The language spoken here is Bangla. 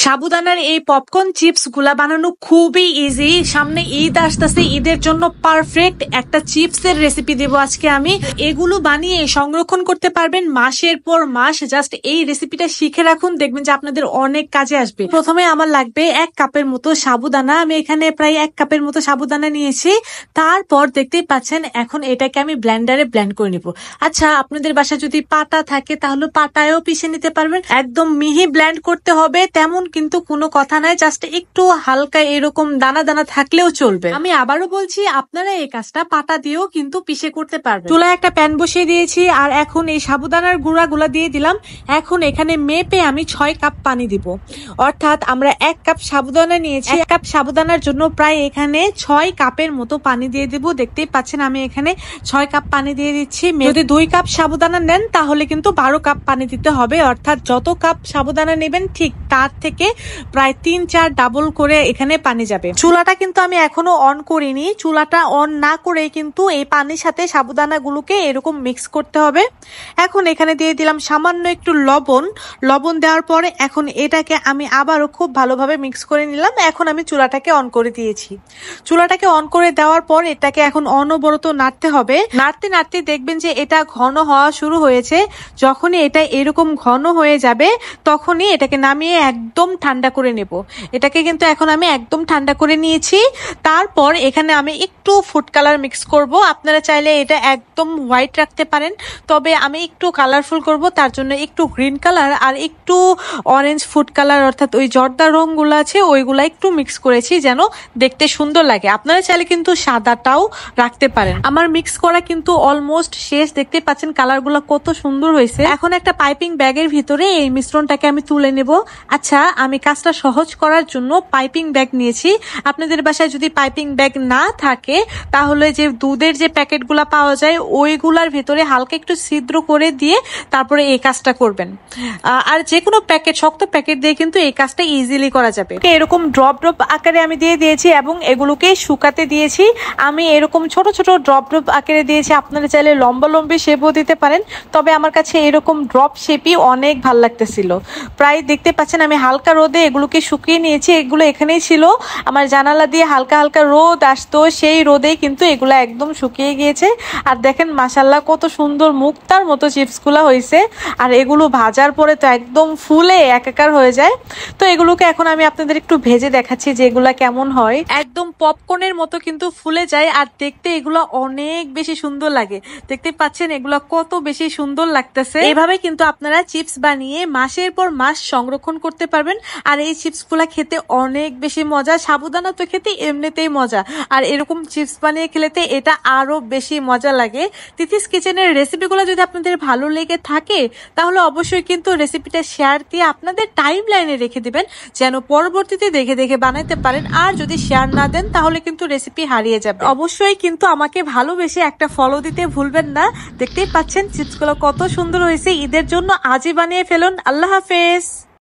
সাবুদানার এই পপকর্ন চিপস গুলা বানানো খুবই ইজি। সামনে ঈদ আসতেছে, ঈদের জন্য পারফেক্ট একটা চিপসের রেসিপি দেবো আজকে আমি। এগুলো বানিয়ে সংরক্ষণ করতে পারবেন মাসের পর মাস। জাস্ট এই রেসিপিটা শিখে রাখুন, দেখবেন যে আপনাদের অনেক কাজে আসবে। প্রথমে আমার লাগবে 1 কাপের মতো সাবুদানা। আমি এখানে প্রায় 1 কাপের মতো সাবুদানা নিয়েছি। তারপর দেখতেই পাচ্ছেন এখন এটাকে আমি ব্লেন্ডারে ব্লেন্ড করে নিব। আচ্ছা, আপনাদের বাসায় যদি পাটা থাকে তাহলে পাটায়ও পিষে নিতে পারবেন। একদম মিহি ব্লেন্ড করতে হবে তেমন কিন্তু কোনো কথা নাই, জাস্ট একটু হালকা এরকম দানা দানা থাকলেও চলবে। আমি আবারও বলছি, আপনারা এই কাজটা পাটা দিয়েও কিন্তু পিষে করতে পারবেন। চুলায় একটা প্যান বসিয়ে দিয়েছি আর এখন এই সাবুদানার গুঁড়াগুলা দিয়ে দিলাম। এখন এখানে মেপে আমি 6 কাপ পানি দিব। অর্থাৎ আমরা 1 কাপ সাবুদানা নিয়েছি, 1 কাপ সাবুদানার জন্য প্রায় এখানে 6 কাপের মতো পানি দিয়ে দিব। দেখতেই পাচ্ছেন আমি এখানে 6 কাপ পানি দিয়ে দিচ্ছি। যদি 2 কাপ সাবুদানা নেন তাহলে কিন্তু 12 কাপ পানি দিতে হবে। অর্থাৎ যত কাপ সাবুদানা নেবেন ঠিক তার থেকে প্রায় 3-4 ডাবল করে এখানে পানি যাবে। চুলাটা কিন্তু আমি এখনো অন করিনি। চুলাটা অন না করে কিন্তু এই পানির সাথে সাবুদানা গুলোকে এরকম মিক্স করতে হবে। এখন এখানে দিয়ে দিলাম সামান্য একটু লবণ। লবণ দেওয়ার পরে এখন এটাকে আমি আবারও খুব ভালোভাবে মিক্স করে নিলাম। এখন আমি চুলাটাকে অন করে দিয়েছি। চুলাটাকে অন করে দেওয়ার পর এটাকে এখন অনবরত নাড়তে হবে। নাড়তে নাড়তে দেখবেন যে এটা ঘন হওয়া শুরু হয়েছে। যখনই এটা এরকম ঘন হয়ে যাবে তখনই এটাকে নামিয়ে একদম ঠান্ডা করে নেব। এটাকে কিন্তু এখন আমি একদম ঠান্ডা করে নিয়েছি। তারপর এখানে আমি একটু ফুড কালার মিক্স করব। আপনারা চাইলে এটা একদম হোয়াইট রাখতে পারেন, তবে আমি একটু কালারফুল করব, তার জন্য একটু গ্রিন কালার আর একটু অরেঞ্জ ফুড কালার অর্থাৎ ওই জর্দা রঙগুলো আছে ওইগুলা একটু মিক্স করেছি যেন দেখতে সুন্দর লাগে। আপনারা চাইলে কিন্তু সাদাটাও রাখতে পারেন। আমার মিক্স করা কিন্তু অলমোস্ট শেষ। দেখতে পাচ্ছেন কালারগুলো কত সুন্দর হয়েছে। এখন একটা পাইপিং ব্যাগের ভিতরে এই মিশ্রণটাকে আমি তুলে নেব। আচ্ছা, আমি কাজটা সহজ করার জন্য পাইপিং ব্যাগ নিয়েছি। আপনাদের বাসায় যদি পাইপিং ব্যাগ না থাকে তাহলে যে দুধের যে প্যাকেটগুলো পাওয়া যায় ওইগুলার ভিতরে হালকা একটু ছিদ্র করে দিয়ে তারপরে এই কাজটা করবেন। আর যে কোনো প্যাকেট, শক্ত প্যাকেট দিয়ে কিন্তু এই কাজটা ইজিলি করা যাবে। এরকম ড্রপ ড্রপ আকারে আমি দিয়ে দিয়েছি এবং এগুলোকে শুকাতে দিয়েছি। আমি এরকম ছোট ছোট ড্রপ ড্রপ আকারে দিয়েছি। আপনারা চাইলে লম্বা লম্বি শেপও দিতে পারেন, তবে আমার কাছে এরকম ড্রপ শেপই অনেক ভালো লাগতেছিল। প্রায় দেখতে পাচ্ছেন আমি হালকা রোদে এগুলোকে শুকিয়ে নিয়েছি। এগুলো এখানেই ছিল, আমার জানালা দিয়ে হালকা হালকা রোদ আসতো, সেই রোদেই কিন্তু এগুলো একদম শুকিয়ে গিয়েছে। আর দেখেন মাশাল্লাহ কত সুন্দর মুক্তার মতো চিপসগুলো হয়েছে। আর এগুলো ভাজার পরে তো একদম ফুলে একাকার হয়ে যায়। তো এগুলোকে এখন আমি আপনাদের একটু ভেজে দেখাচ্ছি যে এগুলা কেমন হয়। একদম পপকর্নের মতো কিন্তু ফুলে যায় আর দেখতে এগুলো অনেক বেশি সুন্দর লাগে। দেখতে পাচ্ছেন এগুলো কত বেশি সুন্দর লাগতেছে। এইভাবে কিন্তু আপনারা চিপস বানিয়ে মাসের পর মাস সংরক্ষণ করতে পারবেন। আর এই চিপস গুলা খেতে অনেক বেশি মজা। সাবুদানা তো খেতে এমনিতেই মজা, আর এরকম চিপস বানিয়ে খেলেতে এটা আরো বেশি মজা লাগে। তিথিস কিচেনের রেসিপিগুলো যদি আপনাদের ভালো লেগে থাকে তাহলে অবশ্যই কিন্তু রেসিপিটা শেয়ার দিয়ে আপনাদের টাইম লাইনে রেখে দিবেন যেন পরবর্তীতে দেখে দেখে বানাতে পারেন। আর যদি শেয়ার না দেন তাহলে কিন্তু রেসিপি হারিয়ে যাবে। অবশ্যই কিন্তু আমাকে ভালোবেসে একটা ফলো দিতে ভুলবেন না। দেখতেই পাচ্ছেন চিপসগুলো কত সুন্দর হয়েছে। ঈদের জন্য আজই বানিয়ে ফেলুন। আল্লাহ হাফেজ।